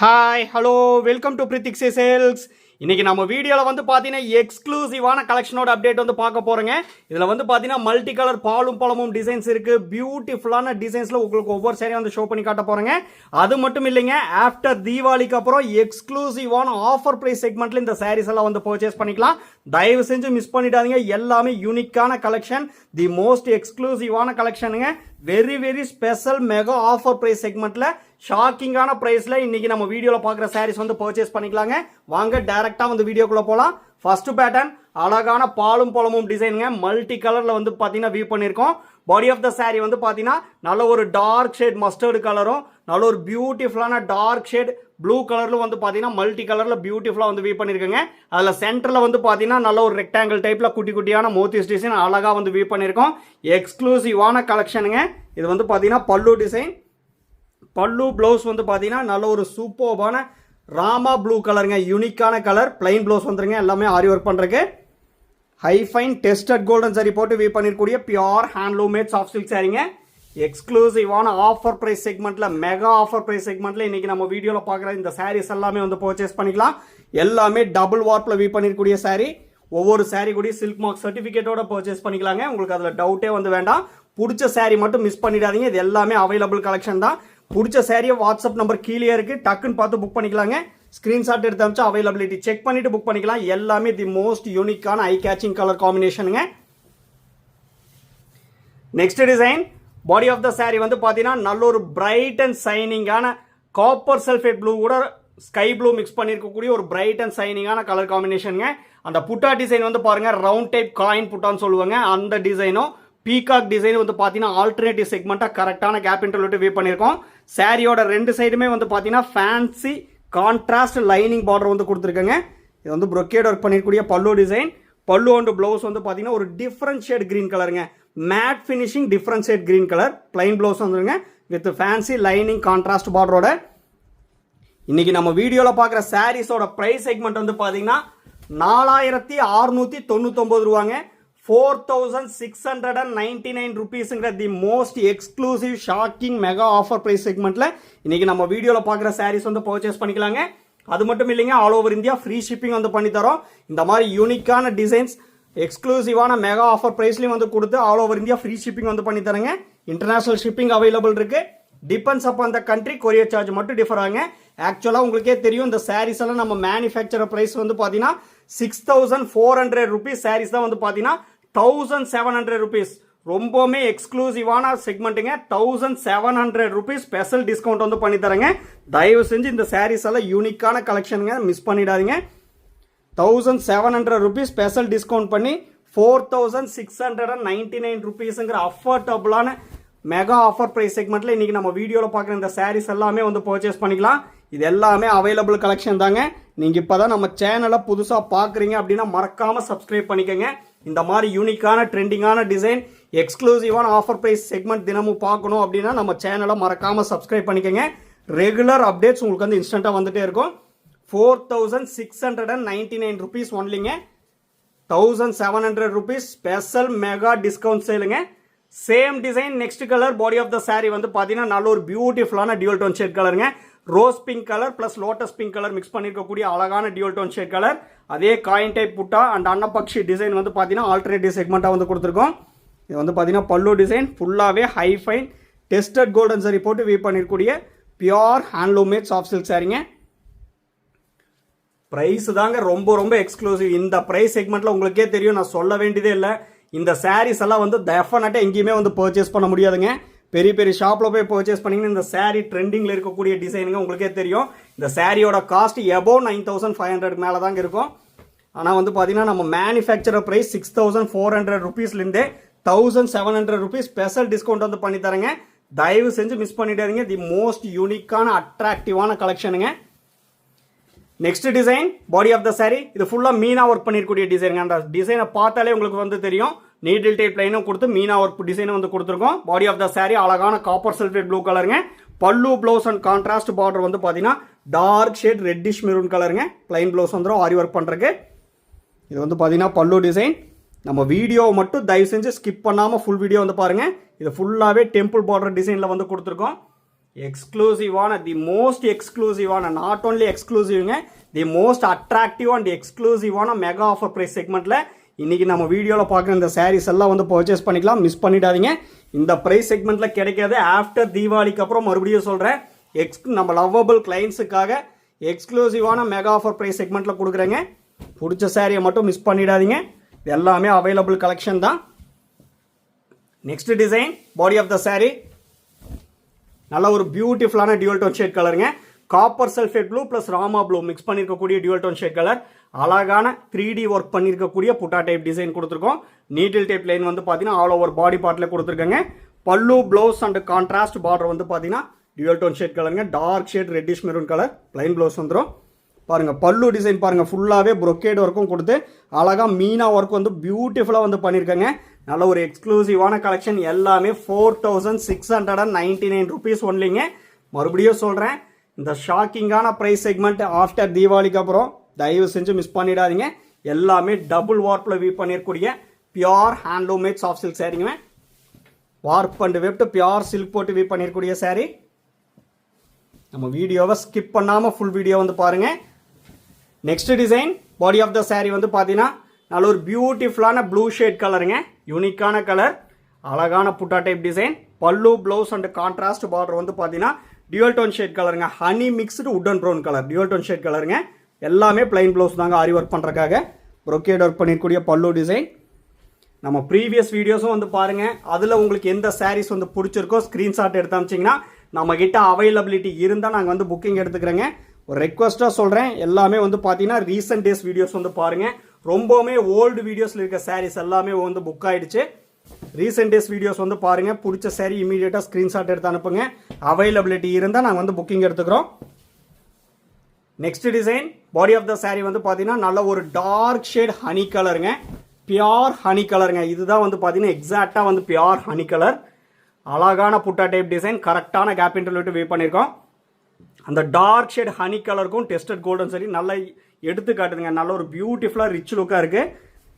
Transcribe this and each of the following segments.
Hi hello welcome to Prithiksha sales. இன்றைக்கி நம்ம வீடியோவில் வந்து பார்த்தீங்கன்னா எக்ஸ்க்ளூசிவான கலெக்ஷனோட அப்டேட் வந்து பார்க்க போகிறோங்க. இதில் வந்து பார்த்தீங்கன்னா மல்டி கலர் பாலும் பழமும் டிசைன்ஸ் இருக்குது. பியூட்டிஃபுல்லான டிசைன்ஸில் உங்களுக்கு ஒவ்வொரு சாரியும் வந்து ஷோ பண்ணி காட்ட போகிறேங்க. அது மட்டும் இல்லைங்க, ஆஃப்டர் தீபாவளிக்கு அப்புறம் எக்ஸ்க்ளூசிவான ஆஃபர் ப்ரைஸ் செக்மெண்ட்டில் இந்த சாரீஸ் எல்லாம் வந்து பர்ச்சேஸ் பண்ணிக்கலாம். தயவு செஞ்சு மிஸ் பண்ணிடாதீங்க. எல்லாமே யூனிக்கான கலெக்ஷன், தி மோஸ்ட் எக்ஸ்க்ளூசிவான கலெக்ஷனுங்க. Very very special mega offer price செக்மெண்ட்டில் ஷாக்கிங்கான ப்ரைஸில் இன்றைக்கி நம்ம வீடியோவில் பார்க்குற சாரீஸ் வந்து பர்ச்சேஸ் பண்ணிக்கலாங்க. வாங்க டேரெக்டாக வந்து வீடியோக்குள்ளே போகலாம். ஃபர்ஸ்ட் பேட்டர்ன் அழகான பாலும் பழமும் டிசைனுங்க. மல்டி கலரில் வந்து பார்த்தீங்கன்னா வியூ பண்ணியிருக்கோம். பாடி ஆஃப் த சாரீ வந்து பார்த்தீங்கன்னா நல்ல ஒரு டார்க் ஷேட் மஸ்டர்டு கலரும் நல்ல ஒரு பியூட்டிஃபுல்லான டார்க் ஷேட் ப்ளூ கலரில் வந்து பார்த்தீங்கன்னா மல்டி கலரில் பியூட்டிஃபுல்லாக வந்து வியூ பண்ணியிருக்கேங்க. அதில் சென்டரில் வந்து பார்த்தீங்கன்னா நல்ல ஒரு ரெக்டாங்கிள் டைப்பில் குட்டி குட்டியான மோத்திஸ் டிசைன் அழகாக வந்து வியூ பண்ணியிருக்கோம். எக்ஸ்க்ளூசிவான கலெக்ஷனுங்க. இது வந்து பார்த்தீங்கன்னா பல்லு டிசைன். பல்லு ப்ளவுஸ் வந்து பார்த்தீங்கன்னா நல்ல ஒரு சூப்பர்பான ராமா ப்ளூ கலருங்க. யூனிக்கான கலர். பிளைன் ப்ளவுஸ் வந்துருங்க. எல்லாமே ஆரி ஒர்க் பண்ணுறதுக்கு ஹைஃபைன் டெஸ்டட் கோல்டன் சாரி போட்டு வீ பண்ணிருக்கூடிய pure handloom made soft silk சாரிங்க. எக்ஸ்க்ளூசிவான ஆஃபர் ப்ரைஸ் செக்மெண்ட்டில் மெகா ஆஃபர் ப்ரைஸ் செக்மெண்ட்டில் இன்றைக்கி நம்ம வீடியோவில் பார்க்குற இந்த சாரீஸ் எல்லாமே வந்து பர்ச்சேஸ் பண்ணிக்கலாம். எல்லாமே டபுள் வார்ப்பில் வீ பண்ணிருக்கூடிய சாரீ. ஒவ்வொரு சாரீ கூட சில்க் மார்க் சர்டிஃபிகேட்டோட பர்ச்சேஸ் பண்ணிக்கலாங்க. உங்களுக்கு அதில் டவுட்டே வந்து வேண்டாம். பிடிச்ச சாரீ மட்டும் மிஸ் பண்ணிடாதீங்க. இது எல்லாமே அவைலபிள் கலெக்ஷன் தான். பிடிச்ச சாரியை வாட்ஸ்அப் நம்பர் கீழே இருக்குது, டக்குன்னு பார்த்து புக் பண்ணிக்கலாங்க. ஸ்க்ரீன்ஷாட் எடுத்து அமிச்சா அவைலபிலிட்டி செக் பண்ணிவிட்டு புக் பண்ணிக்கலாம். எல்லாமே தி மோஸ்ட் யூனிக்கான ஐ கேச்சிங் கலர் காம்பினேஷனுங்க. Next design body of the sari வந்து பார்த்தீங்கன்னா நல்ல ஒரு பிரைட் அண்ட் சைனிங்கான காப்பர் சல்ஃபேட் ப்ளூ கூட ஸ்கை ப்ளூ மிக்ஸ் பண்ணியிருக்கக்கூடிய ஒரு பிரைட் அண்ட் சைனிங்கான கலர் காம்பினேஷனுங்க. அந்த புட்டா டிசைன் வந்து பாருங்கள், ரவுண்ட் டைப் காயின் புட்டான்னு சொல்லுவாங்க. அந்த டிசைனும் பீகாக் டிசைன் வந்து பார்த்தீங்கன்னா ஆல்டர்னேட்டிவ் செக்மெண்ட்டாக கரெக்டான கேப் இன்டர்வியூ வியூ பண்ணியிருக்கோம். சாரியோட ரெண்டு சைடுமே வந்து பார்த்தீங்கன்னா ஃபேன்சி கான்ட்ராஸ்ட் லைனிங் பார்டர் வந்து கொடுத்துருக்கேங்க. இது வந்து ப்ரொக்கேட் ஒர்க் பண்ணிருக்கூடிய பல்லு டிசைன். பல்லு அண்ட் ப்ளவுஸ் வந்து பார்த்தீங்கன்னா ஒரு டிஃப்ரெண்ட் ஷேட் கிரீன் கலருங்க. Matte finishing different shade green colour. Plain blouse வந்துருங்க வித் ஃபேன்சி லைனிங் கான்ட்ராஸ்ட் பார்டரோட. இன்னைக்கு நம்ம வீடியோவில் பார்க்குற சாரீஸோட ப்ரைஸ் செக்மெண்ட் வந்து பார்த்தீங்கன்னா 4699 ரூபாங்க. 4699 rupeesங்கிற the most exclusive shocking mega offer price செக்மெண்ட்டில் இன்றைக்கி நம்ம வீடியோவில் பார்க்குற சாரீஸ் வந்து பர்ச்சேஸ் பண்ணிக்கலாங்க. அது மட்டும் இல்லைங்க, all over India free shipping வந்து பண்ணித்தரோம். இந்த மாதிரி யூனிக்கான டிசைன்ஸ் எக்ஸ்க்ளூசிவான மெகா ஆஃபர் ப்ரைஸ்லையும் வந்து கொடுத்து all over India free shipping வந்து பண்ணித்தரேங்க. இன்டர்நேஷனல் ஷிப்பிங் அவைலபிள் இருக்குது. Depends upon the country. Courier charge மட்டும் டிஃபர் ஆகுங்க. ஆக்சுவலாக உங்களுக்கே தெரியும், இந்த சாரீஸ் எல்லாம் நம்ம மேனுஃபேக்சர் ப்ரைஸ் வந்து பார்த்தீங்கன்னா 6400 rupees சாரீஸ் தான் வந்து பார்த்தீங்கன்னா 1700 rupees. ரொம்பவுமே எக்ஸ்க்ளூசிவான செக்மெண்ட்டுங்க. 1700 rupees ஸ்பெஷல் டிஸ்கவுண்ட் வந்து பண்ணி தரேங்க. தயவு செஞ்சு இந்த சாரீஸ் எல்லாம் யூனிக்கான கலெக்ஷனுங்க, மிஸ் பண்ணிடாதீங்க. 1700 rupees ஸ்பெஷல் டிஸ்கவுண்ட் பண்ணி 4699 rupeesங்கிற அஃபோர்டபுளான மெகா ஆஃபர் ப்ரைஸ் செக்மெண்ட்டில் இன்றைக்கி நம்ம வீடியோவில் பார்க்குற இந்த சாரீஸ் எல்லாமே வந்து பர்ச்சேஸ் பண்ணிக்கலாம். இது எல்லாமே அவைலபிள் கலெக்ஷன் தாங்க. நீங்கள் இப்போ தான் நம்ம சேனலை புதுசாக பார்க்குறீங்க அப்படின்னா மறக்காமல் சப்ஸ்கிரைப் பண்ணிக்கோங்க. இந்த மாதிரி யூனிக்கான ட்ரெண்டிங்கான டிசைன் எக்ஸ்க்ளூசிவான ஆஃபர் ப்ரைஸ் செக்மெண்ட் தினமும் பார்க்கணும் அப்படின்னா நம்ம சேனலை மறக்காமல் சப்ஸ்கிரைப் பண்ணிக்கோங்க. ரெகுலர் அப்டேட்ஸ் உங்களுக்கு வந்து இன்ஸ்டண்ட்டாக வந்துகிட்டே இருக்கும். 4699 rupees ஒன்லிங்க. 1700 rupees ஸ்பெஷல் மெகா டிஸ்கவுண்ட் சேலுங்க. Same design next colour. Body of the sari வந்து பார்த்தீங்கன்னா நல்ல ஒரு பியூட்டிஃபுல்லான டியூல் டோன் ஷேட் கலருங்க. Rose pink colour plus lotus pink colour mix பண்ணிருக்கக்கூடிய அழகான டியூல் டோன் ஷேட் கலர். அதே காயின் டைப் புட்டா அண்ட் அன்னபக்ஷி டிசைன் வந்து பார்த்தீங்கன்னா ஆல்டர்னேட்டிவ் செக்மெண்ட்டாக வந்து கொடுத்துருக்கோம். இது வந்து பார்த்தீங்கன்னா பல்லு டிசைன் ஃபுல்லாகவே ஹைஃபைன் டெஸ்டட் கோல்டன் சாரி போட்டு வீ பண்ணிருக்கக்கூடிய pure handloom made soft silk சாரிங்க. ப்ரைஸ் தாங்க ரொம்ப ரொம்ப எக்ஸ்க்ளூசிவ். இந்த ப்ரைஸ் செக்மெண்ட்டில் உங்களுக்கே தெரியும், நான் சொல்ல வேண்டியதே இல்லை. இந்த சாரீஸ் எல்லாம் வந்து டெஃபினட்டாக எங்கேயுமே வந்து பர்ச்சேஸ் பண்ண முடியாதுங்க. பெரிய பெரிய ஷாப்பில் போய் பர்ச்சேஸ் பண்ணிங்கன்னா இந்த சாரீ ட்ரெண்டிங்கில் இருக்கக்கூடிய டிசைனுங்க உங்களுக்கே தெரியும். இந்த சாரியோட காஸ்ட் எபோவ் 9500 மேலே தாங்க இருக்கும். ஆனால் வந்து பார்த்தீங்கன்னா நம்ம மேனுஃபேக்சரர் ப்ரைஸ் 6400 rupeesலேருந்தே 1700 rupees ஸ்பெஷல் டிஸ்கவுண்ட் வந்து பண்ணி தரேங்க. தயவு செஞ்சு மிஸ் பண்ணிடாதீங்க. தி மோஸ்ட் யூனிக்கான அட்ராக்டிவான கலெக்ஷனுங்க. Next design body of the sari. இது ஃபுல்லாக மீனா ஒர்க் பண்ணிருக்கக்கூடிய டிசைனுங்க. அந்த டிசைனை பார்த்தாலே உங்களுக்கு வந்து தெரியும். நீடில் டைப் லைனும் கொடுத்து மீனா ஒர்க் டிசைனும் வந்து கொடுத்துருக்கோம். பாடி ஆஃப் த சாரி அழகான காப்பர் சல்ஃபேட் ப்ளூ கலருங்க. பல்லு ப்ளவுஸ் அண்ட் கான்ட்ராஸ்ட் பார்டர் வந்து பார்த்தீங்கன்னா டார்க் ஷேட் ரெட்டிஷ் மெரூன் கலருங்க. பிளைன் ப்ளவுஸ் வந்துடும் ஆரி ஒர்க் பண்ணுறதுக்கு. இது வந்து பார்த்தீங்கன்னா பல்லு டிசைன். நம்ம வீடியோவை மட்டும் தயவு செஞ்சு ஸ்கிப் பண்ணாமல் ஃபுல் வீடியோ வந்து பாருங்கள். இது ஃபுல்லாகவே டெம்பிள் பார்டர் டிசைனில் வந்து கொடுத்துருக்கோம். எக்ஸ்க்ளூசிவான தி மோஸ்ட் எக்ஸ்க்ளூசிவான நாட் ஓன்லி எக்ஸ்க்ளூசிவ்ங்க தி மோஸ்ட் அட்ராக்டிவ் அண்ட் எக்ஸ்க்ளூசிவான மெகா ஆஃபர் ப்ரைஸ் செக்மெண்ட்டில் இன்றைக்கி நம்ம வீடியோவில் பார்க்குற இந்த சாரீஸ் எல்லாம் வந்து பர்ச்சேஸ் பண்ணிக்கலாம். மிஸ் பண்ணிடாதீங்க. இந்த ப்ரைஸ் செக்மெண்ட்டில் கிடைக்காது. ஆஃப்டர் தீபாவளிக்கு அப்புறம் மறுபடியும் சொல்கிறேன், நம்ம லவ்வபிள் கிளைண்ட்ஸுக்காக எக்ஸ்க்ளூசிவான மெகா ஆஃபர் ப்ரைஸ் செக்மெண்ட்டில் கொடுக்குறேங்க. பிடிச்ச சாரியை மட்டும் மிஸ் பண்ணிடாதீங்க. இது எல்லாமே அவைலபிள் கலெக்ஷன் தான். Next design, body of the sari நல்ல ஒரு பியூட்டிஃபுல்லான டியூல் டோன் ஷேட் கலருங்க. Copper sulphate blue plus Rama blue mix பண்ணியிருக்கக்கூடிய டியூல் டோன் ஷேட் கலர். அழகான 3D ஒர்க் பண்ணியிருக்கக்கூடிய புட்டா டைப் டிசைன் கொடுத்துருக்கோம். நீட்டில் டைப் லைன் வந்து பார்த்தீங்கன்னா ஆல் ஓவர் பாடி பார்ட்டில் கொடுத்துருக்காங்க. பல்லு ப்ளவுஸ் அண்ட் கான்ட்ராஸ்ட் பார்டர் வந்து பார்த்தீங்கன்னா டியூல் டோன் ஷேட் கலருங்க. Dark shade reddish maroon colour plain blouse வந்துடும். பாருங்கள் பல்லு டிசைன் பாருங்கள், ஃபுல்லாகவே ப்ரொக்கேட் ஒர்க்கும் கொடுத்து அழகாக மீனா ஒர்க் வந்து பியூட்டிஃபுல்லாக வந்து பண்ணியிருக்காங்க. நல்ல ஒரு எக்ஸ்க்ளூசிவான கலெக்ஷன். எல்லாமே 4699 ருபீஸ் ஒன்லிங்க. மறுபடியும் சொல்கிறேன், இந்த ஷாக்கிங்கான ப்ரைஸ் செக்மெண்ட் ஆஃப்டர் தீபாவளிக்கு அப்புறம் தயவு செஞ்சு மிஸ் பண்ணிடாதீங்க. எல்லாமே டபுள் வார்ப்பில் வீவ் பண்ணியிருக்கூடிய pure handloom made soft silk சாரீங்க. Warp and weft pure silk போட்டு வீவ் பண்ணியிருக்கூடிய சாரீ. நம்ம வீடியோவை ஸ்கிப் பண்ணாமல் ஃபுல் வீடியோ வந்து பாருங்கள். Next design, body of the sari வந்து பார்த்தீங்கன்னா நல்ல ஒரு பியூட்டிஃபுல்லான ப்ளூ ஷேட் கலருங்க. யூனிக்கான கலர், அழகான புட்டா type design. Pallu blouse and contrast border வந்து பார்த்தீங்கன்னா டியூல் டோன் ஷேட் கலருங்க. Honey mixed wooden brown colour dual tone shade கலருங்க. எல்லாமே பிளைன் ப்ளவுஸ் தாங்க ஆரி ஒர்க் பண்ணுறக்காக ப்ரொக்கேட் ஒர்க் பண்ணியிருக்கூடிய பல்லு டிசைன். நம்ம ப்ரீவியஸ் வீடியோஸும் வந்து பாருங்கள். அதில் உங்களுக்கு எந்த சாரீஸ் வந்து பிடிச்சிருக்கோ ஸ்க்ரீன்ஷாட் எடுத்து அமிச்சிங்கன்னா நம்மக்கிட்ட அவைலபிலிட்டி இருந்தால் நாங்கள் வந்து புக்கிங் எடுத்துக்கிறேங்க. ஒரு ரெக்வஸ்ட்டாக சொல்கிறேன், எல்லாமே வந்து பார்த்தீங்கன்னா ரீசெண்ட் டேஸ் வீடியோஸ் வந்து பாருங்கள். ரொம்பவுமே ஓல்டு வீடியோஸில் இருக்க சாரீஸ் எல்லாமே வந்து புக் ஆகிடுச்சு. ரீசெண்ட் டேஸ் வீடியோஸ் வந்து பாருங்கள். பிடிச்ச சாரீ இமீடியட்டாக ஸ்க்ரீன்ஷாட் எடுத்து அனுப்புங்க. அவைலபிலிட்டி இருந்தால் நாங்கள் வந்து புக்கிங் எடுத்துக்கிறோம். Next design, body of the sari வந்து பார்த்தீங்கன்னா நல்ல ஒரு டார்க் ஷேட் ஹனி கலருங்க. பியோர் ஹனி கலருங்க. இதுதான் வந்து பார்த்தீங்கன்னா எக்ஸாக்டாக வந்து பியோர் ஹனி கலர். அழகான புட்டா டைப் டிசைன், கரெக்டான கேப் இன்டர்வியூ வீவ் பண்ணியிருக்கோம். அந்த டார்க் ஷேட் ஹனி கலருக்கும் டெஸ்டட் கோல்டன் சரி நல்லா எடுத்து காட்டுதுங்க. நல்ல ஒரு பியூட்டிஃபுல்லாக ரிச் லுக்காக இருக்குது.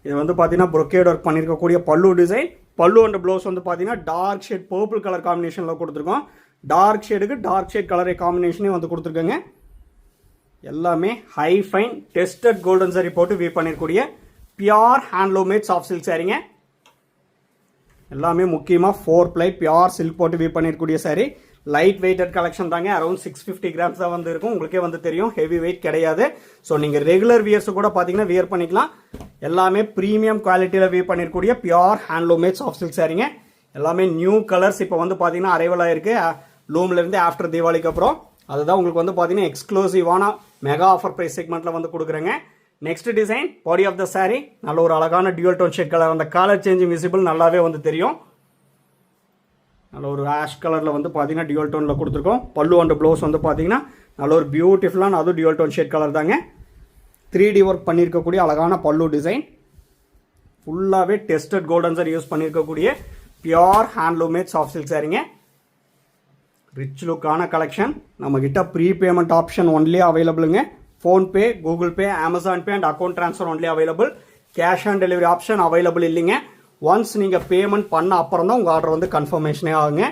இது வந்து பார்த்தீங்கன்னா ப்ரொக்கேட் ஒர்க் பண்ணியிருக்கக்கூடிய பல்லு டிசைன். பல்லு அண்ட் ப்ளவுஸ் வந்து பார்த்தீங்கன்னா டார்க் ஷேட் பர்பிள் கலர் காம்பினேஷனில் கொடுத்துருக்கோம். டார்க் ஷேடுக்கு டார்க் ஷேட் கலரை காம்பினேஷனே வந்து கொடுத்துருக்கோங்க. எல்லாமே high fine tested golden zari போட்டு வீவ் பண்ணியிருக்கூடிய pure handloom made soft silk சாரீங்க. எல்லாமே முக்கியமாக 4 ply பியோர் சில்க் போட்டு வீவ் பண்ணியிருக்கூடிய சாரீ. லைட் வெயிட்டட் கலெக்ஷன் தாங்க. அரௌண்ட் 650 கிராம்ஸ் தான் வந்து இருக்கும். உங்களுக்கே வந்து தெரியும், ஹெவி வெயிட் கிடையாது. ஸோ நீங்கள் ரெகுலர் வியர்ஸ் கூட பார்த்தீங்கன்னா வியர் பண்ணிக்கலாம். எல்லாமே ப்ரீமியம் குவாலிட்டியில் வீவ் பண்ணியிருக்கூடிய pure handloom made soft silk சாரீங்க. எல்லாமே நியூ கலர்ஸ் இப்போ வந்து பார்த்தீங்கன்னா அரைவல் ஆயிருக்கு லூம்லேருந்து ஆஃப்டர் தீபாவளிக்கு அப்புறம். அதுதான் உங்களுக்கு வந்து பார்த்தீங்கன்னா எக்ஸ்க்ளூசிவான மெகா ஆஃபர் ப்ரைஸ் செக்மெண்ட்டில் வந்து கொடுக்குறேங்க. Next design, body of the sari நல்ல ஒரு அழகான டியூல் டோன் ஷேட் கலர். அந்த கலர் சேஞ்சிங் விசிபிள் நல்லாவே வந்து தெரியும். நல்ல ஒரு ஆஷ் கலரில் வந்து பார்த்தீங்கன்னா டியூல் டோனில் கொடுத்துருக்கோம். பல்லு அண்ட் ப்ளவுஸ் வந்து பார்த்தீங்கன்னா நல்ல ஒரு பியூட்டிஃபுல்லான அதுவும் டியூல் டோன் ஷேட் கலர் தாங்க. 3D ஒர்க் பண்ணியிருக்கக்கூடிய அழகான பல்லு டிசைன். ஃபுல்லாகவே டெஸ்டட் கோல்டன் சார் யூஸ் பண்ணியிருக்கக்கூடிய pure handloom made soft silk சாரீங்க. ரிச் லுக்கான கலெக்ஷன். நம்மக்கிட்ட ப்ரீ பேமெண்ட் ஆப்ஷன் ஒன்லி அவைலபிளுங்க. PhonePe, Google Pay, Amazon Pay and account transfer only available. Cash on delivery option available இல்லைங்க. Once நீங்கள் payment பண்ண அப்புறம் தான் உங்கள் ஆர்டர் வந்து கன்ஃபர்மேஷனே ஆகுங்க.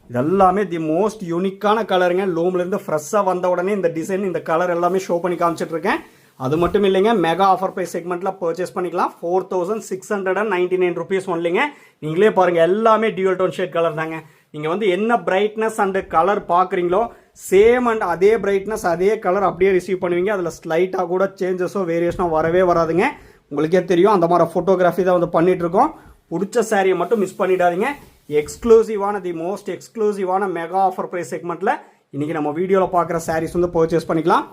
இதெல்லாமே தி மோஸ்ட் யூனிக்கான கலருங்க. லூம்லேருந்து ஃப்ரெஷ்ஷாக வந்த உடனே இந்த டிசைன் இந்த கலர் எல்லாமே ஷோ பண்ணி காமிச்சிட்ருக்கேன். அது மட்டும் இல்லைங்க, மெகா ஆஃபர் ப்ரைஸ் செக்மெண்ட்டில் பர்ச்சேஸ் பண்ணிக்கலாம். 4699 ருபீஸ் ஒன்லிங்க. நீங்களே பாருங்கள், எல்லாமே டியூல் டோன் ஷேட் கலர் தாங்க. நீங்கள் வந்து என்ன பிரைட்னஸ் அண்ட் கலர் பார்க்குறீங்களோ சேம் அண்ட் அதே பிரைட்னஸ் அதே கலர் அப்படியே ரிசீவ் பண்ணுவீங்க. அதில் ஸ்லைட்டாக கூட சேஞ்சஸோ வேரியேஷனோ வரவே வராதுங்க. உங்களுக்கே தெரியும், அந்த மாதிரி ஃபோட்டோகிராஃபி தான் வந்து பண்ணிகிட்ருக்கோம். பிடிச்ச சாரியை மட்டும் மிஸ் பண்ணிடாதீங்க. எக்ஸ்க்ளூசிவான தி மோஸ்ட் எக்ஸ்க்ளூசிவான மெகா ஆஃபர் ப்ரைஸ் செக்மெண்ட்டில் இன்றைக்கி நம்ம வீடியோவில் பார்க்குற சாரீஸ் வந்து பர்ச்சேஸ் பண்ணிக்கலாம்.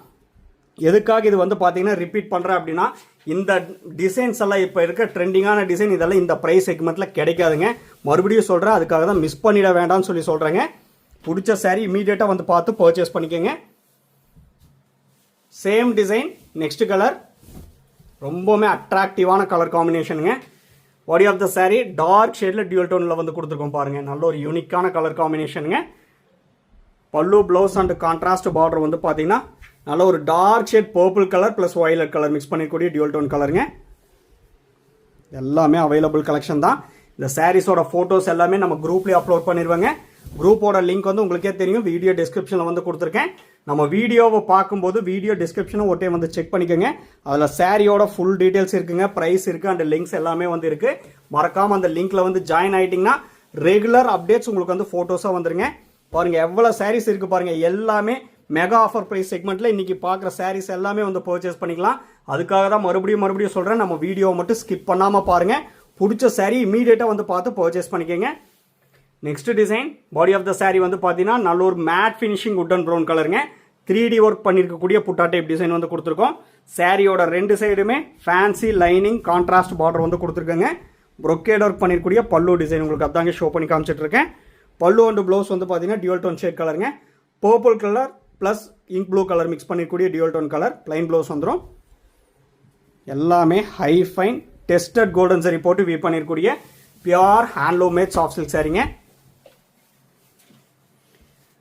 எதுக்காக இது வந்து பார்த்தீங்கன்னா ரிப்பீட் பண்ணுறேன் அப்படின்னா, இந்த டிசைன்ஸ் எல்லாம் இப்போ இருக்க ட்ரெண்டிங்கான டிசைன் இதெல்லாம் இந்த ப்ரைஸ் செக்மெண்ட்டில் கிடைக்காதுங்க. மறுபடியும் சொல்கிறேன், அதுக்காக தான் மிஸ் பண்ணிட வேண்டாம்னு சொல்லி சொல்கிறேங்க. பிடிச்ச சாரீ இமீடியட்டாக வந்து பார்த்து பர்ச்சேஸ் பண்ணிக்கோங்க. சேம் டிசைன், நெக்ஸ்ட் கலர் ரொம்பவுமே அட்ராக்டிவான கலர் காம்பினேஷனுங்க. Body of the sari dark ஷேடில் டியூல் டோனில் வந்து கொடுத்துருக்கோம் பாருங்கள். நல்ல ஒரு யூனிக்கான கலர் காம்பினேஷனுங்க. பல்லு ப்ளவுஸ் அண்ட் கான்ட்ராஸ்ட் பார்டர் வந்து பார்த்தீங்கன்னா நல்ல ஒரு dark shade purple colour plus violet colour mix பண்ணிக்கூடிய டியூல் டோன் கலருங்க. எல்லாமே அவைலபிள் கலெக்ஷன் தான். இந்த சாரீஸோட ஃபோட்டோஸ் எல்லாமே நம்ம குரூப்லேயே அப்லோட் பண்ணிடுவாங்க. குரூப்போட லிங்க் வந்து உங்களுக்கே தெரியும், வீடியோ டிஸ்கிரிப்ஷனில் வந்து கொடுத்துருக்கேன். நம்ம வீடியோவை பார்க்கும்போது வீடியோ டிஸ்கிரிப்ஷனை ஒரு டைம் வந்து செக் பண்ணிக்கோங்க. அதில் சாரியோட ஃபுல் டீட்டெயில்ஸ் இருக்குங்க, ப்ரைஸ் இருக்குது, அண்ட் லிங்க்ஸ் எல்லாமே வந்து இருக்குது. மறக்காமல் அந்த லிங்க்கில் வந்து ஜாயின் ஆகிட்டிங்கன்னா ரெகுலர் அப்டேட்ஸ் உங்களுக்கு வந்து ஃபோட்டோஸாக வந்துருங்க. பாருங்கள் எவ்வளோ சாரீஸ் இருக்குது பாருங்கள், எல்லாமே மெகா ஆஃபர் ப்ரைஸ் செக்மெண்ட்டில் இன்றைக்கி பார்க்குற சாரீஸ் எல்லாமே வந்து பர்ச்சேஸ் பண்ணிக்கலாம். அதுக்காக தான் மறுபடியும் சொல்கிறேன், நம்ம வீடியோவை மட்டும் ஸ்கிப் பண்ணாமல் பாருங்கள். பிடிச்ச சாரீ இமீடியட்டாக வந்து பார்த்து பர்ச்சேஸ் பண்ணிக்கோங்க. Next design body of the sari வந்து பார்த்தீங்கன்னா நல்ல ஒரு matte finishing wood and brown கலருங்க. 3D ஒர்க் பண்ணியிருக்கக்கூடிய புட்டா டைப் டிசைன் வந்து கொடுத்துருக்கோம். சாரியோட 2 சைடுமே ஃபேன்சி லைனிங் கான்ட்ராஸ்ட் பார்டர் வந்து கொடுத்துருக்கோங்க. ப்ரொக்கேட் ஒர்க் பண்ணியிருக்கூடிய பல்லு டிசைன் உங்களுக்கு அதாங்க ஷோ பண்ணி காமிச்சிட்டு இருக்கேன். பல்லு அண்ட் ப்ளவுஸ் வந்து பார்த்தீங்கன்னா டியூல் டோன் ஷேட் கலருங்க. Purple colour plus ink blue colour mix பண்ணிக்கூடிய dual tone colour. Plain blouse வந்துடும். எல்லாமே high fine tested golden zari போட்டு வீவ் பண்ணியிருக்கூடிய pure handloom made soft silk சாரிங்க.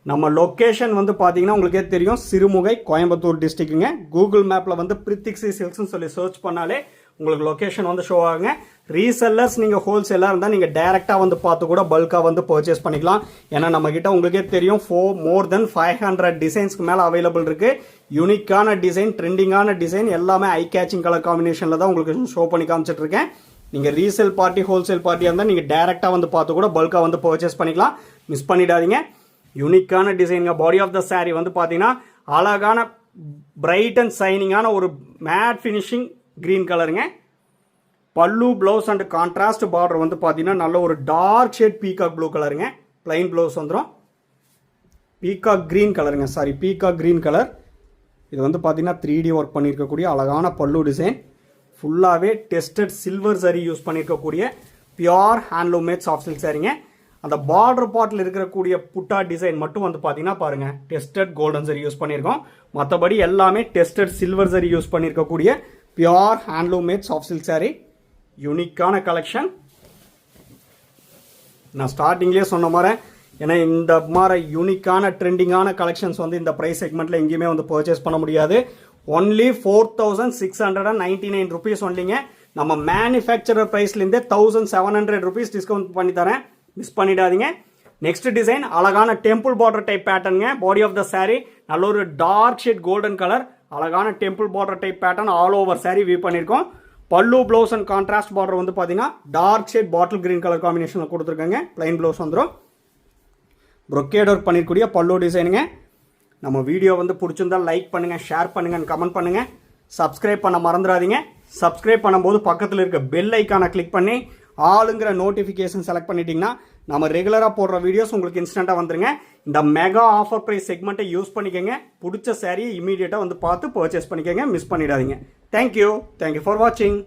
நம்ம லொக்கேஷன் வந்து பார்த்தீங்கன்னா உங்களுக்கே தெரியும், சிறுமுகை, கோயம்புத்தூர் டிஸ்ட்ரிக்ட்டுங்க. கூகுள் மேப்பில் வந்து பிரித்திக் சில்க்ஸ்னு சொல்லி சர்ச் பண்ணாலே உங்களுக்கு லொக்கேஷன் வந்து ஷோ ஆகுங்க. ரீசெல்லர்ஸ் நீங்கள் ஹோல்சேலாக இருந்தால் நீங்கள் டைரெக்டாக வந்து பார்த்து கூட பல்காக வந்து பர்ச்சேஸ் பண்ணிக்கலாம். ஏன்னா நம்மக்கிட்ட உங்களுக்கே தெரியும் மோர் தென் 500 டிசைன்ஸ்க்கு மேலே அவைலபிள் இருக்குது. யூனிக்கான டிசைன், ட்ரெண்டிங்கான டிசைன், எல்லாமே ஐ கேச்சிங் கலர் காம்பினேஷனில் தான் உங்களுக்கு ஷோ பண்ணி காமிச்சிட்டு இருக்கேன். நீங்கள் ரீசேல் பார்ட்டி ஹோல்சேல் பார்ட்டியாக இருந்தால் நீங்கள் டைரெக்டாக வந்து பார்த்து கூட பல்காக வந்து பர்ச்சேஸ் பண்ணிக்கலாம். மிஸ் பண்ணிடாதீங்க. யூனிக்கான டிசைனுங்க. பாடி ஆஃப் த சாரீ வந்து பார்த்தீங்கன்னா அழகான பிரைட் அண்ட் சைனிங்கான ஒரு மேட் ஃபினிஷிங் க்ரீன் கலருங்க. பல்லு ப்ளவுஸ் அண்ட் கான்ட்ராஸ்ட் பார்டர் வந்து பார்த்தீங்கன்னா நல்ல ஒரு டார்க் ஷேட் பீகாக் ப்ளூ கலருங்க. பிளைன் ப்ளவுஸ் வந்துடும். பீகாக் க்ரீன் கலருங்க, பீகாக் க்ரீன் கலர். இது வந்து பார்த்தீங்கன்னா 3D ஒர்க் பண்ணியிருக்கக்கூடிய அழகான பல்லு டிசைன். ஃபுல்லாகவே டெஸ்டட் சில்வர் சரி யூஸ் பண்ணியிருக்கக்கூடிய pure handloom made soft silk சாரிங்க. அந்த பார்டர் பார்ட்டில் இருக்கக்கூடிய புட்டா டிசைன் மட்டும் வந்து பார்த்தீங்கன்னா பாருங்கள் டெஸ்டட் கோல்டன் சரி யூஸ் பண்ணியிருக்கோம். மற்றபடி எல்லாமே டெஸ்டட் சில்வர் சரி யூஸ் பண்ணியிருக்கக்கூடிய pure handloom made soft silk sari. யூனிக்கான கலெக்ஷன். நான் ஸ்டார்டிங்லேயே சொன்ன மாதிரி, ஏன்னா இந்த மாதிரி யூனிக்கான ட்ரெண்டிங்கான கலெக்ஷன்ஸ் வந்து இந்த ப்ரைஸ் செக்மெண்ட்டில் எங்கேயுமே வந்து பர்ச்சேஸ் பண்ண முடியாது. ஒன்லி 4699 ருபீஸ் ஒன்லிங்க. நம்ம மேனுஃபேக்சரர் ப்ரைஸ்லேருந்தே 1700 ருபீஸ் டிஸ்கவுண்ட் பண்ணி தரேன். மிஸ் பண்ணிடாதீங்க. நெக்ஸ்ட் டிசைன் அழகான டெம்பிள் பார்டர் டைப் பேட்டர்னுங்க. பாடி ஆஃப் த சாரீ நல்ல ஒரு டார்க் ஷேட் கோல்டன் கலர், அழகான temple border type pattern all over sari weave பண்ணியிருக்கோம். Pallu blouse and contrast border வந்து பார்த்தீங்கன்னா dark shade bottle green colour காம்பினேஷனில் கொடுத்துருக்காங்க. பிளைன் ப்ளவுஸ் வந்துடும். ப்ரொக்கேட் ஒர்க் பண்ணியிருக்கூடிய பல்லு டிசைனுங்க. நம்ம வீடியோ வந்து பிடிச்சிருந்தால் லைக் பண்ணுங்கள், ஷேர் பண்ணுங்கள், கமெண்ட் பண்ணுங்கள். சப்ஸ்கிரைப் பண்ண மறந்துடாதீங்க. சப்ஸ்கிரைப் பண்ணும்போது பக்கத்தில் இருக்க பெல் ஐக்கானை கிளிக் பண்ணி ஆளுங்கிற நோட்டிஃபிகேஷன் செலக்ட் பண்ணிட்டீங்கன்னா நம்ம ரெகுலராக போடுற வீடியோஸ் உங்களுக்கு இன்ஸ்டண்ட்டாக வந்துருங்க. இந்த மெகா ஆஃபர் ப்ரைஸ் செக்மெண்ட்டை யூஸ் பண்ணிக்கோங்க. பிடிச்ச சாரியை இமீடியட்டாக வந்து பார்த்து பர்ச்சேஸ் பண்ணிக்கோங்க. மிஸ் பண்ணிடாதீங்க. தேங்க்யூ ஃபார் வாட்சிங்.